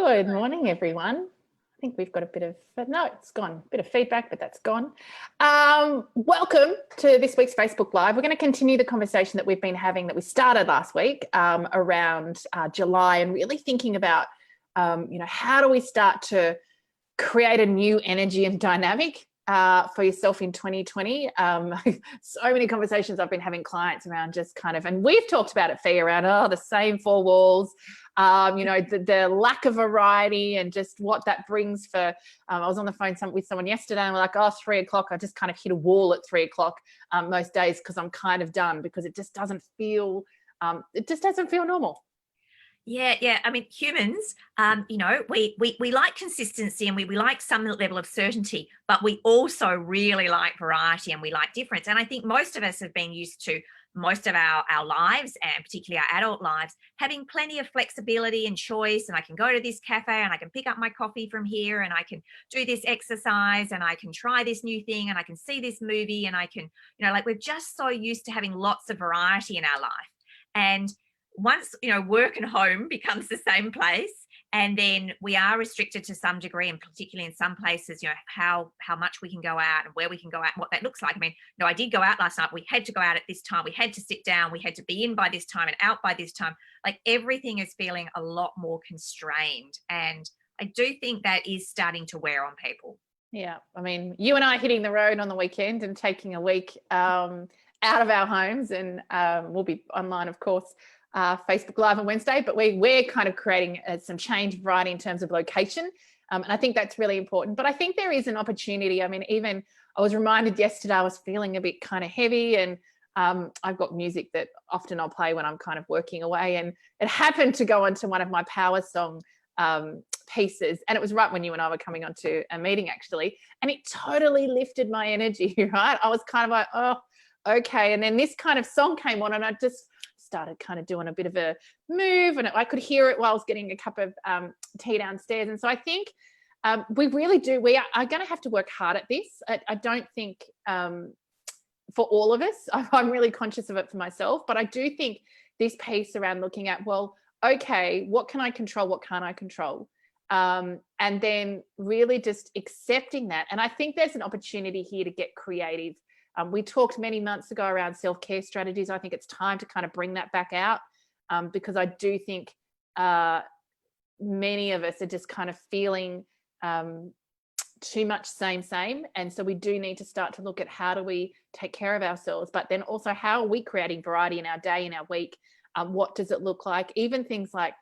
Good morning, everyone. I think we've got a bit of, no, it's gone, a bit of feedback, but that's gone. Welcome to this week's Facebook Live. We're going to continue the conversation that we've been having that we started last week around July, and really thinking about, how do we start to create a new energy and dynamic for yourself in 2020. So many conversations I've been having clients around just kind of, and we've talked about it, Fee, around the same four walls, the lack of variety and just what that brings for, I was on the phone with someone yesterday and we're like, 3 o'clock, I just kind of hit a wall at 3 o'clock most days because I'm kind of done, because it just doesn't feel, normal. Yeah. I mean, humans, we like consistency, and we like some level of certainty, but we also really like variety and we like difference. And I think most of us have been used to most of our lives, and particularly our adult lives, having plenty of flexibility and choice. And I can go to this cafe and I can pick up my coffee from here, and I can do this exercise, and I can try this new thing, and I can see this movie, and I can, we're just so used to having lots of variety in our life. And once work and home becomes the same place, and then we are restricted to some degree, and particularly in some places, how much we can go out and where we can go out and what that looks like. I mean, I did go out last night. We had to go out at this time. We had to sit down. We had to be in by this time and out by this time. Like, everything is feeling a lot more constrained, and I do think that is starting to wear on people. Yeah, I mean, you and I hitting the road on the weekend and taking a week out of our homes, and we'll be online, of course, Facebook Live on Wednesday, but we're kind of creating some change, variety in terms of location. And I think that's really important. But I think there is an opportunity. I mean, even I was reminded yesterday, I was feeling a bit kind of heavy, and I've got music that often I'll play when I'm kind of working away. And it happened to go onto one of my power song pieces. And it was right when you and I were coming onto a meeting, actually. And it totally lifted my energy, right? I was kind of like, oh, okay. And then this kind of song came on, and I just started kind of doing a bit of a move, and I could hear it while I was getting a cup of tea downstairs. And so I think we really do, we are going to have to work hard at this. I don't think for all of us, I'm really conscious of it for myself, but I do think this piece around looking at, well, okay, what can I control? What can't I control? And then really just accepting that. And I think there's an opportunity here to get creative. We talked many months ago around self-care strategies. I think it's time to kind of bring that back out, because I do think many of us are just kind of feeling too much same. And so we do need to start to look at, how do we take care of ourselves, but then also how are we creating variety in our day, in our week? What does it look like? Even things like,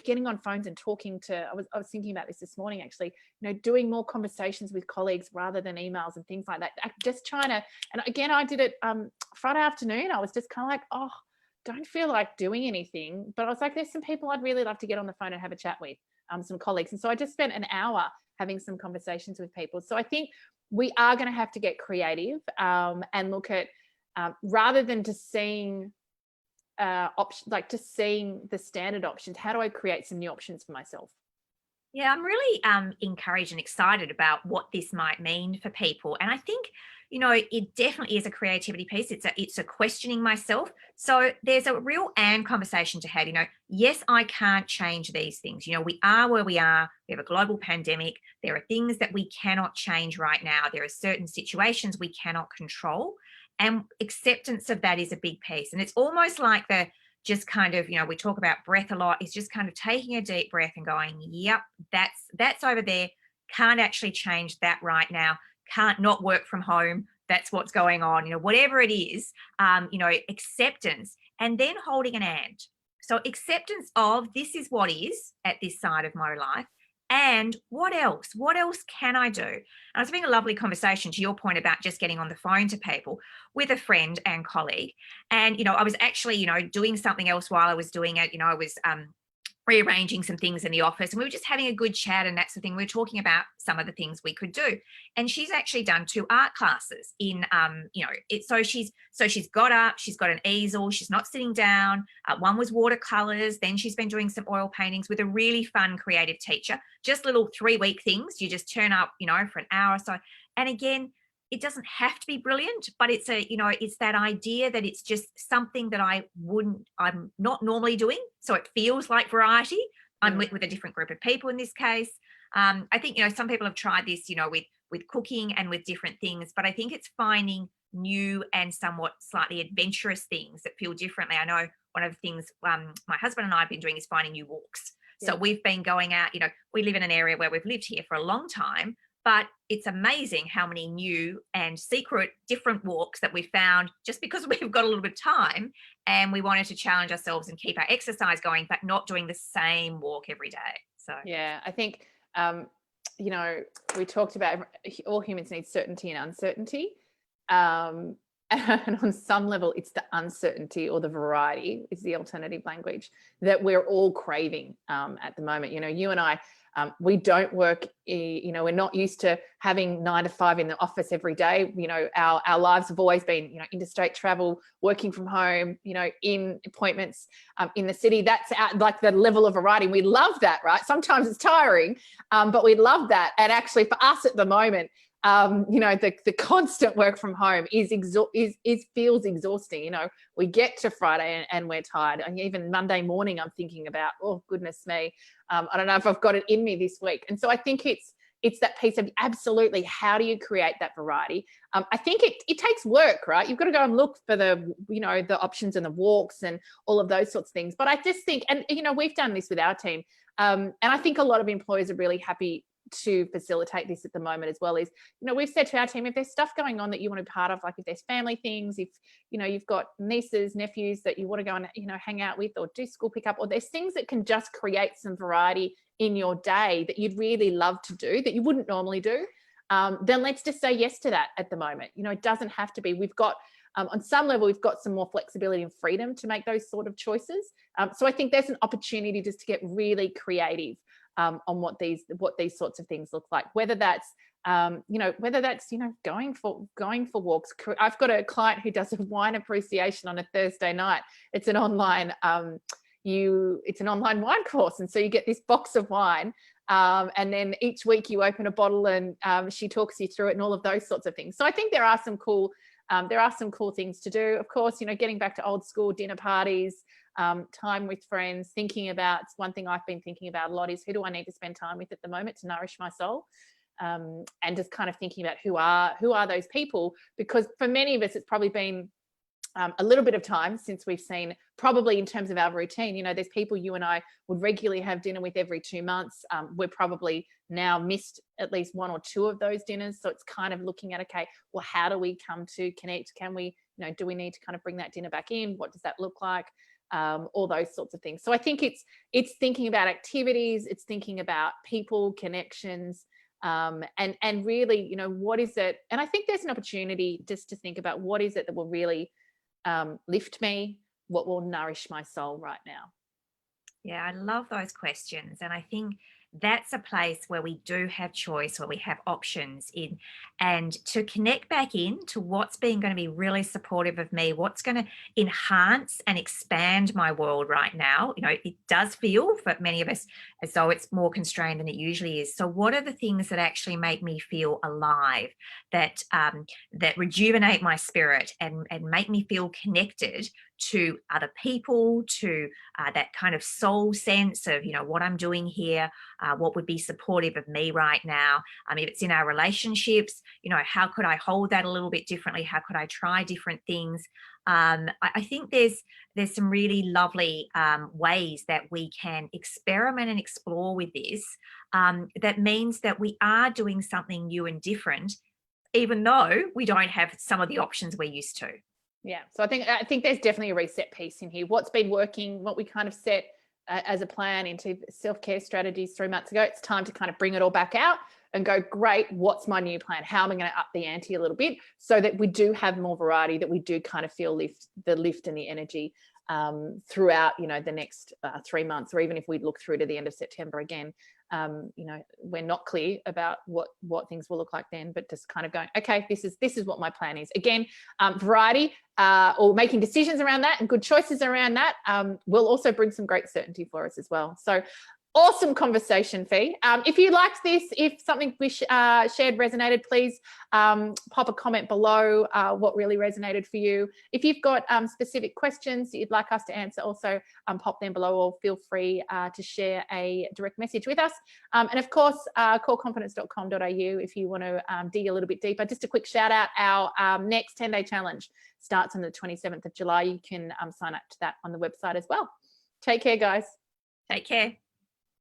getting on phones and talking to, I was thinking about this morning, actually, doing more conversations with colleagues rather than emails and things like that. Just trying to, and again, I did it Friday afternoon. I was just kind of like, don't feel like doing anything. But I was like, there's some people I'd really love to get on the phone and have a chat with, some colleagues. And so I just spent an hour having some conversations with people. So I think we are going to have to get creative and look at, rather than just seeing options, like just seeing the standard options, how do I create some new options for myself? Yeah, I'm really encouraged and excited about what this might mean for people. And I think, it definitely is a creativity piece. It's a questioning myself. So there's a real conversation to have, yes, I can't change these things. We are where we are. We have a global pandemic. There are things that we cannot change right now. There are certain situations we cannot control. And acceptance of that is a big piece. And it's almost like just kind of, we talk about breath a lot. It's just kind of taking a deep breath and going, yep, that's over there. Can't actually change that right now. Can't not work from home. That's what's going on. Whatever it is, acceptance, and then holding an and. So acceptance of, this is what is at this side of my life. And what else? What else can I do? And it's been a lovely conversation, to your point about just getting on the phone to people, with a friend and colleague. And, I was actually, doing something else while I was doing it. I was rearranging some things in the office, and we were just having a good chat and that sort of thing. We were talking about some of the things we could do. And she's actually done 2 art classes in, so she's got up, she's got an easel, she's not sitting down. One was watercolors. Then she's been doing some oil paintings with a really fun, creative teacher, just little 3-week things. You just turn up, for an hour or so. And again, it doesn't have to be brilliant, but it's it's that idea that it's just something that I'm not normally doing. So it feels like variety. I'm with a different group of people in this case. I think, some people have tried this, with cooking and with different things, but I think it's finding new and somewhat slightly adventurous things that feel differently. I know one of the things my husband and I have been doing is finding new walks. So we've been going out, we live in an area where we've lived here for a long time, but it's amazing how many new and secret different walks that we found just because we've got a little bit of time and we wanted to challenge ourselves and keep our exercise going, but not doing the same walk every day. So yeah, I think, we talked about all humans need certainty and uncertainty. And on some level, it's the uncertainty or the variety is the alternative language that we're all craving at the moment. You and I, we don't work, we're not used to having 9 to 5 in the office every day. Our lives have always been, interstate travel, working from home, in appointments in the city. That's like the level of variety. We love that, right? Sometimes it's tiring, but we love that. And actually for us at the moment, the constant work from home feels exhausting. We get to Friday and we're tired. And even Monday morning, I'm thinking about, oh, goodness me. I don't know if I've got it in me this week. And so I think it's that piece of absolutely, how do you create that variety? I think it takes work, right? You've got to go and look for the options and the walks and all of those sorts of things. But I just think, and, we've done this with our team. And I think a lot of employers are really happy to facilitate this at the moment as well. Is, we've said to our team, if there's stuff going on that you want to be part of, like if there's family things, if you've got nieces, nephews that you want to go and hang out with, or do school pickup, or there's things that can just create some variety in your day that you'd really love to do that you wouldn't normally do, then let's just say yes to that at the moment. It doesn't have to be. We've got on some level, we've got some more flexibility and freedom to make those sort of choices. So I think there's an opportunity just to get really creative on what these sorts of things look like, whether that's going for walks. I've got a client who does a wine appreciation on a Thursday night. It's an online wine course, and so you get this box of wine, and then each week you open a bottle and she talks you through it and all of those sorts of things. So I think there are some cool things to do. Of course, getting back to old school dinner parties, time with friends, thinking about, one thing I've been thinking about a lot is, who do I need to spend time with at the moment to nourish my soul? And just kind of thinking about who are those people, because for many of us, it's probably been a little bit of time since we've seen, probably in terms of our routine, there's people you and I would regularly have dinner with every 2 months. We're probably now missed at least 1 or 2 of those dinners. So it's kind of looking at, okay, well, how do we come to connect? Can we, do we need to kind of bring that dinner back in? What does that look like? All those sorts of things. So I think it's thinking about activities, it's thinking about people, connections, and really, what is it? And I think there's an opportunity just to think about, what is it that will really lift me, what will nourish my soul right now? Yeah, I love those questions. And I think that's a place where we do have choice, where we have options in, and to connect back in to what's been going to be really supportive of me, what's going to enhance and expand my world right now. It does feel for many of us as though it's more constrained than it usually is. So what are the things that actually make me feel alive, that rejuvenate my spirit and make me feel connected to other people, to that kind of soul sense of, what I'm doing here, what would be supportive of me right now. If it's in our relationships, how could I hold that a little bit differently? How could I try different things? I think there's some really lovely ways that we can experiment and explore with this. That means that we are doing something new and different, even though we don't have some of the options we're used to. Yeah. So I think there's definitely a reset piece in here. What's been working, what we kind of set as a plan into self-care strategies 3 months ago, it's time to kind of bring it all back out and go, great, what's my new plan? How am I going to up the ante a little bit so that we do have more variety, that we do kind of feel the lift and the energy throughout, the next 3 months, or even if we look through to the end of September again. We're not clear about what things will look like then, but just kind of going, okay, this is what my plan is. Again, variety or making decisions around that and good choices around that will also bring some great certainty for us as well. So Awesome conversation, Fee. If you liked this, if something we shared resonated, please pop a comment below what really resonated for you. If you've got specific questions that you'd like us to answer, also pop them below, or feel free to share a direct message with us. And of course, coreconfidence.com.au if you want to dig a little bit deeper. Just a quick shout out, our next 10-day challenge starts on the 27th of July. You can sign up to that on the website as well. Take care, guys. Take care.